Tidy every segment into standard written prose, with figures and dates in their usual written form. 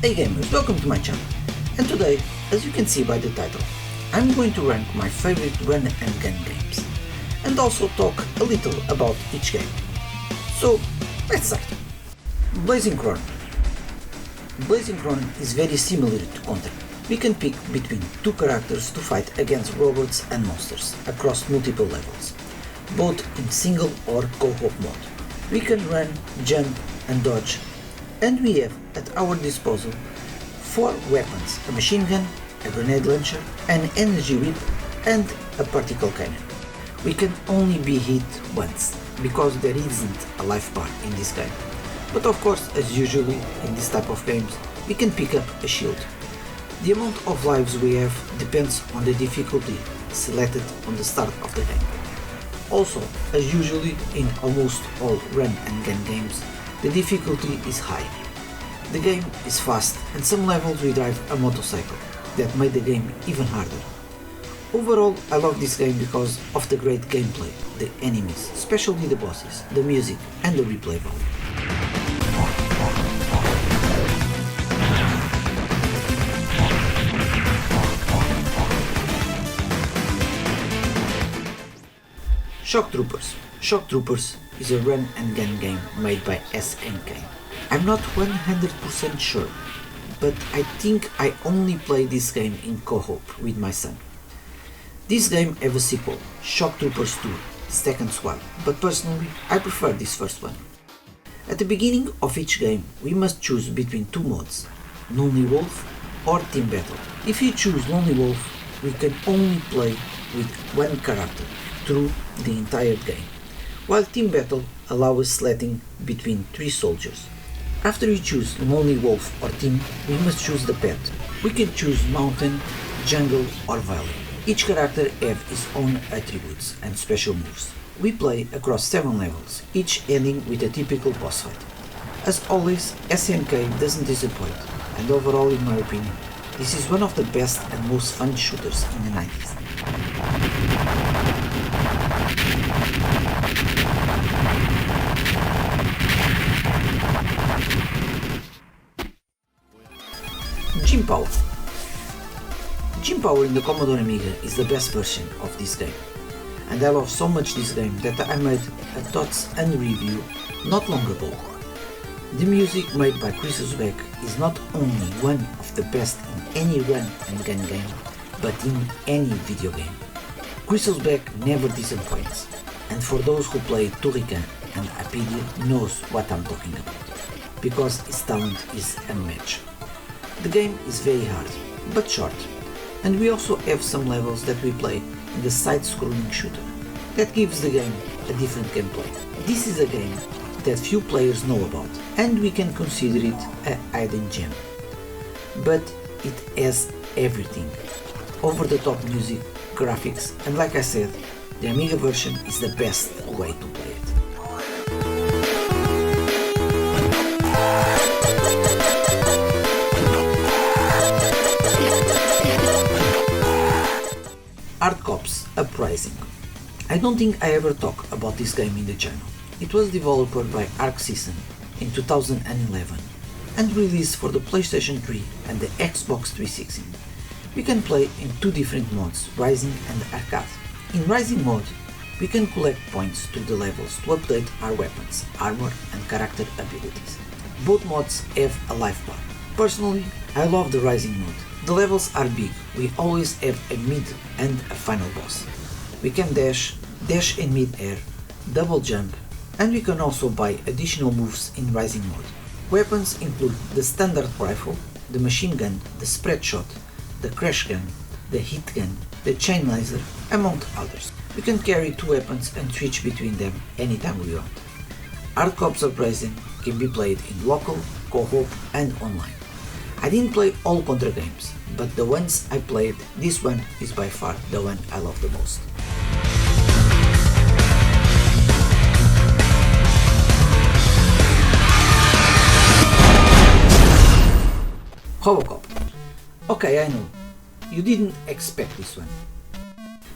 Hey gamers, welcome to my channel, and today, as you can see by the title, I'm going to rank my favorite run and gun games, and also talk a little about each game. So, let's start. Blazing Chrome. Blazing Chrome is very similar to Counter. We can pick between two characters to fight against robots and monsters across multiple levels, both in single or co-op mode. We can run, jump and dodge, and we have at our disposal 4 weapons: a machine gun, a grenade launcher, an energy whip and a particle cannon. We can only be hit once, because there isn't a life bar in this game. But of course, as usually in this type of games, we can pick up a shield. The amount of lives we have depends on the difficulty selected on the start of the game. Also, as usually in almost all run and gun games, the difficulty is high. The game is fast, and some levels we drive a motorcycle that made the game even harder. Overall, I love this game because of the great gameplay, the enemies, especially the bosses, the music and the replay value. Shock Troopers. Shock Troopers is a run and gun game made by SNK. I'm not 100% sure, but I think I only play this game in co-op with my son. This game have a sequel, Shock Troopers 2, Second Squad, but personally I prefer this first one. At the beginning of each game we must choose between two modes, Lonely Wolf or Team Battle. If you choose Lonely Wolf, we can only play with one character through the entire game, while Team Battle allows us selecting between 3 soldiers. After we choose Lonely Wolf or Team, we must choose the pet. We can choose Mountain, Jungle or Valley. Each character has its own attributes and special moves. We play across 7 levels, each ending with a typical boss fight. As always, SNK doesn't disappoint, and overall in my opinion, this is one of the best and most fun shooters in the 90s. Jim Power. Jim Power in the Commodore Amiga is the best version of this game, and I love so much this game that I made a thoughts and review not long ago. The music made by Chris Uzbek is not only one of the best in any run and gun game, but in any video game. Chris Uzbek never disappoints, and for those who play Turrican and Apidia knows what I'm talking about, because his talent is unmatched. The game is very hard, but short, and we also have some levels that we play in the side-scrolling shooter. That gives the game a different gameplay. This is a game that few players know about, and we can consider it a hidden gem. But it has everything. Over-the-top music, graphics, and like I said, the Amiga version is the best way to play it. Hard Cops Uprising. I don't think I ever talked about this game in the channel. It was developed by Arc System in 2011 and released for the PlayStation 3 and the Xbox 360. We can play in 2 different modes, Rising and Arcade. In Rising mode, we can collect points through the levels to update our weapons, armor and character abilities. Both modes have a life bar. Personally, I love the Rising mode. The levels are big, we always have a mid and a final boss. We can dash in mid-air, double jump, and we can also buy additional moves in Rising mode. Weapons include the standard rifle, the machine gun, the spread shot, the crash gun, the hit gun, the chain laser, among others. We can carry 2 weapons and switch between them anytime we want. Hard Cops Uprising can be played in local, co-op and online. I didn't play all Contra games, but the ones I played, this one is by far the one I love the most. Robocop. Okay, I know, you didn't expect this one.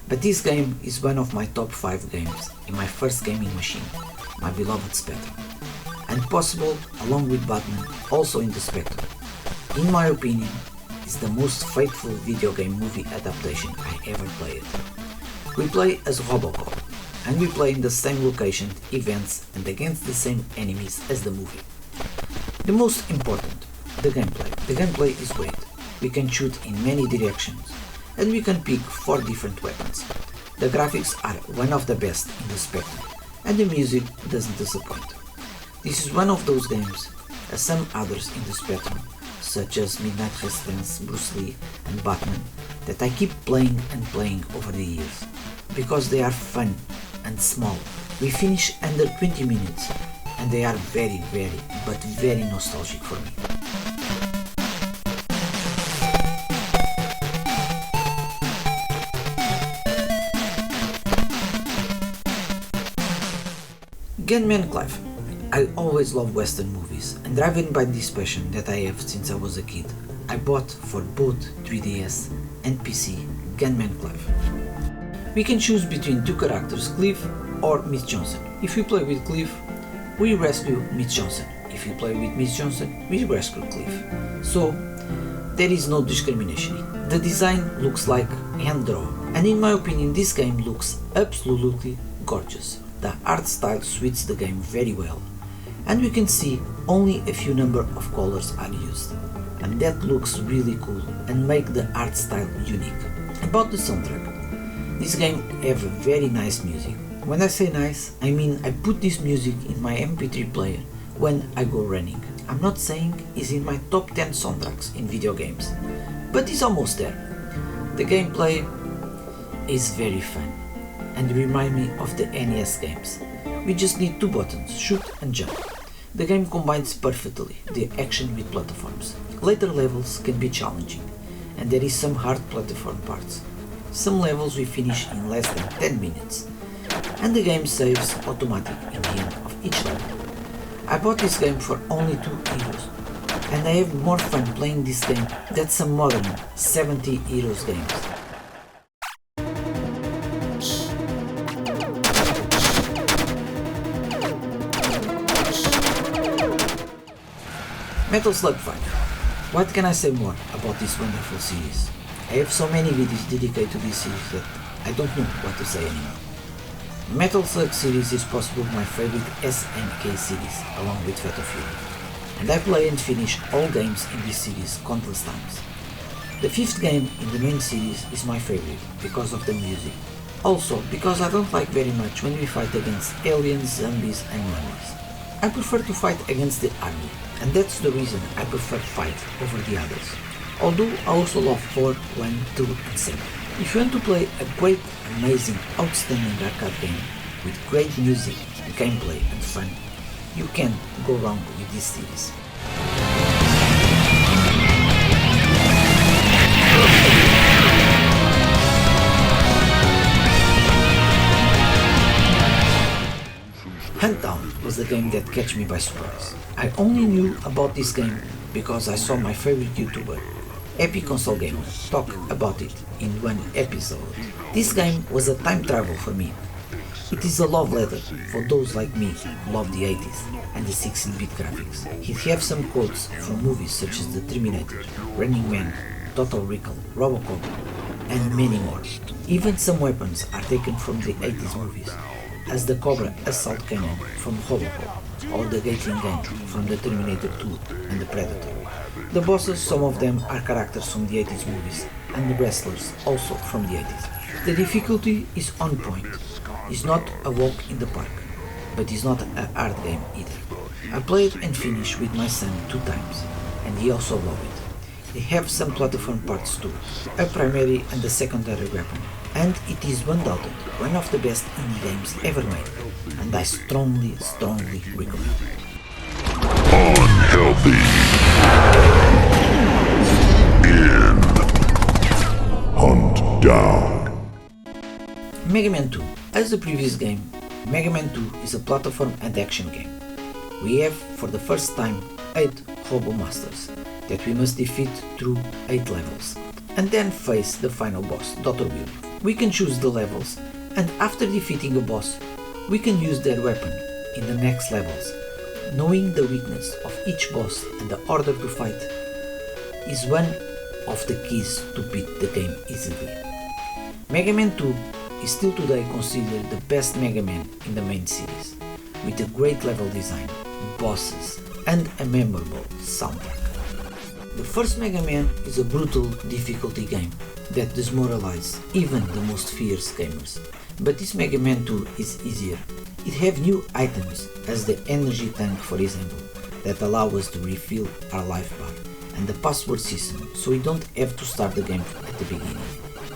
But this game is one of my top 5 games in my first gaming machine, my beloved Spectrum, and possible along with Batman also in the Spectrum. in my opinion, is the most faithful video game movie adaptation I ever played. We play as Robocop, and we play in the same location, events, and against the same enemies as the movie. The most important, the gameplay. The gameplay is great. We can shoot in many directions, and we can pick 4 different weapons. The graphics are one of the best in the spectrum, and the music doesn't disappoint. This is one of those games, as some others in the spectrum, such as Midnight Resistance, Bruce Lee, and Batman, that I keep playing and playing over the years, because they are fun and small. We finish under 20 minutes, and they are very, but very nostalgic for me. Gunman Clive. I always love Western movies, and driven by this passion that I have since I was a kid, I bought for both 3DS and PC Gunman Clive. We can choose between 2 characters, Clive or Miss Johnson. If we play with Clive, we rescue Miss Johnson. If we play with Miss Johnson, we rescue Clive. So, there is no discrimination. The design looks like hand drawn, and in my opinion this game looks absolutely gorgeous. The art style suits the game very well, and we can see only a few number of colors are used, and that looks really cool and make the art style unique. About the soundtrack, this game have a very nice music. When I say nice, I mean I put this music in my MP3 player when I go running. I'm not saying it's in my top 10 soundtracks in video games, but it's almost there. The gameplay is very fun and remind me of the NES games. We just need 2 buttons, shoot and jump. The game combines perfectly the action with platforms. Later levels can be challenging, and there is some hard platform parts. Some levels we finish in less than 10 minutes, and the game saves automatic in the end of each level. I bought this game for only €2, and I have more fun playing this game than some modern €70 games. Metal Slug 5. What can I say more about this wonderful series? I have so many videos dedicated to this series that I don't know what to say anymore. Metal Slug series is possibly my favorite SNK series along with Fatal Fury, and I play and finish all games in this series countless times. The 5th game in the main series is my favorite because of the music. Also because I don't like very much when we fight against aliens, zombies and mummies. I prefer to fight against the army, and that's the reason I prefer 5 over the others. Although I also love 4, 1, 2 and 7. If you want to play a great, amazing, outstanding arcade game with great music, gameplay and fun, you can't go wrong with this series. Huntdown was the game that catch me by surprise. I only knew about this game because I saw my favorite YouTuber, Epic Console Gamer, talk about it in one episode. This game was a time travel for me. It is a love letter for those like me who love the 80s and the 16-bit graphics. It has some quotes from movies such as The Terminator, Running Man, Total Recall, Robocop, and many more. Even some weapons are taken from the 80s movies, as the Cobra assault cannon from Robocop or the Gatling gun from the Terminator 2 and the Predator. The bosses, some of them are characters from the 80s movies, and the wrestlers also from the 80s. The difficulty is on point. It's not a walk in the park, but it's not a hard game either. I played and finished with my son 2 times, and he also loved it. They have some platform parts too, a primary and a secondary weapon, and it is undoubted one of the best indie games ever made, and I strongly recommend it. Unhealthy. In. Hunt down. Mega Man 2. As the previous game, Mega Man 2 is a platform and action game. We have for the first time 8 Robo Masters that we must defeat through 8 levels, and then face the final boss, Dr. Will. We can choose the levels, and after defeating a boss, we can use their weapon in the next levels. Knowing the weakness of each boss and the order to fight, is one of the keys to beat the game easily. Mega Man 2 is still today considered the best Mega Man in the main series, with a great level design, bosses, and a memorable soundtrack. The first Mega Man is a brutal difficulty game that demoralizes even the most fierce gamers, but this Mega Man 2 is easier. It has new items as the energy tank, for example, that allow us to refill our life bar, and the password system, so we don't have to start the game at the beginning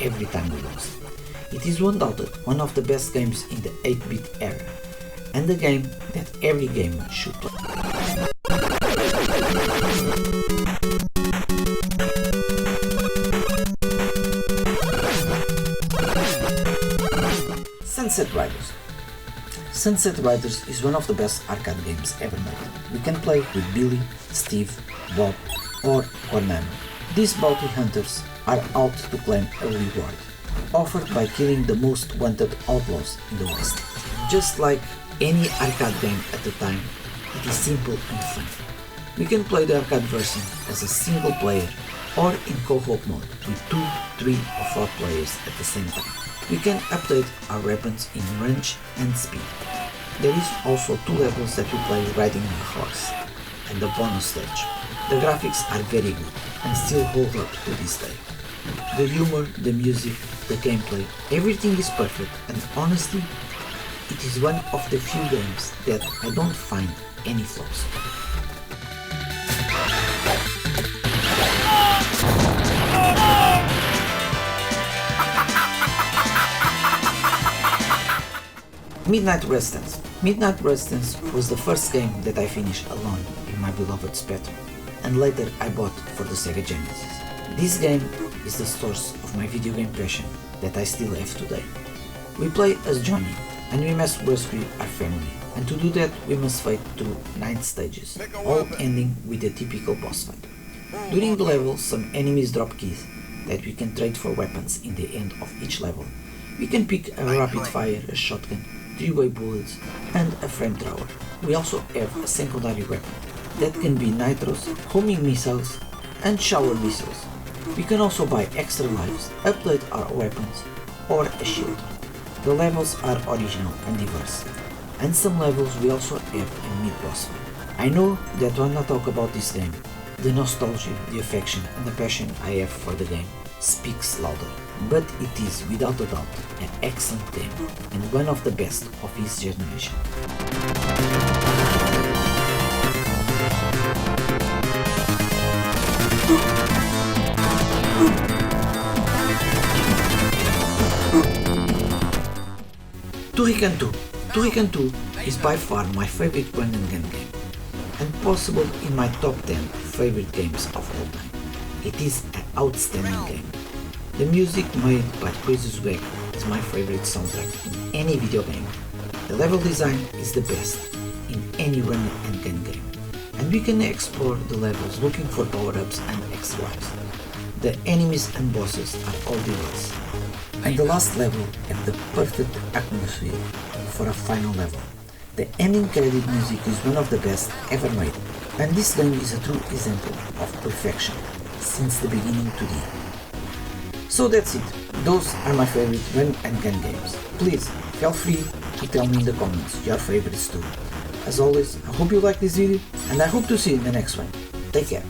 every time we lose. It is undoubted one of the best games in the 8-bit era, and a game that every gamer should play. Sunset Riders. Sunset Riders is one of the best arcade games ever made. We can play with Billy, Steve, Bob, or Konami. These bounty hunters are out to claim a reward, offered by killing the most wanted outlaws in the West. Just like any arcade game at the time, it is simple and fun. We can play the arcade version as a single player or in co-op mode with 2, 3 or 4 players at the same time. We can update our weapons in range and speed. There is also 2 levels that we play riding on a horse, and the bonus stage. The graphics are very good and still hold up to this day. The humor, the music, the gameplay, everything is perfect, and honestly, it is one of the few games that I don't find any flaws. Midnight Resistance. Midnight Resistance was the first game that I finished alone in my beloved Spectrum, and later I bought for the Sega Genesis. This game is the source of my video game passion that I still have today. We play as Johnny, and we must rescue our family, and to do that we must fight through 9 stages, all ending with a typical boss fight. During the level, some enemies drop keys that we can trade for weapons in the end of each level. We can pick a rapid fire, a shotgun, 3-way bullets, and a flamethrower. We also have a secondary weapon that can be nitros, homing missiles, and shower missiles. We can also buy extra lives, upgrade our weapons, or a shield. The levels are original and diverse, and some levels we also have a mid-boss fight. I know that when I talk about this game, the nostalgia, the affection, and the passion I have for the game speaks louder, but it is without a doubt an excellent game and one of the best of his generation. Turrican 2. Turrican 2 is by far my favorite run and gun game, and possible in my top 10 favorite games of all time. It is an outstanding game. The music made by Crazy Swag is my favorite soundtrack in any video game. The level design is the best in any run and gun game, and we can explore the levels looking for power-ups and extra lives. The enemies and bosses are all diverse, and the last level have the perfect atmosphere for a final level. The ending credit music is one of the best ever made, and this game is a true example of perfection since the beginning to the end. So that's it. Those are my favorite run and gun games. Please feel free to tell me in the comments your favorites too. As always, I hope you like this video, and I hope to see you in the next one. Take care.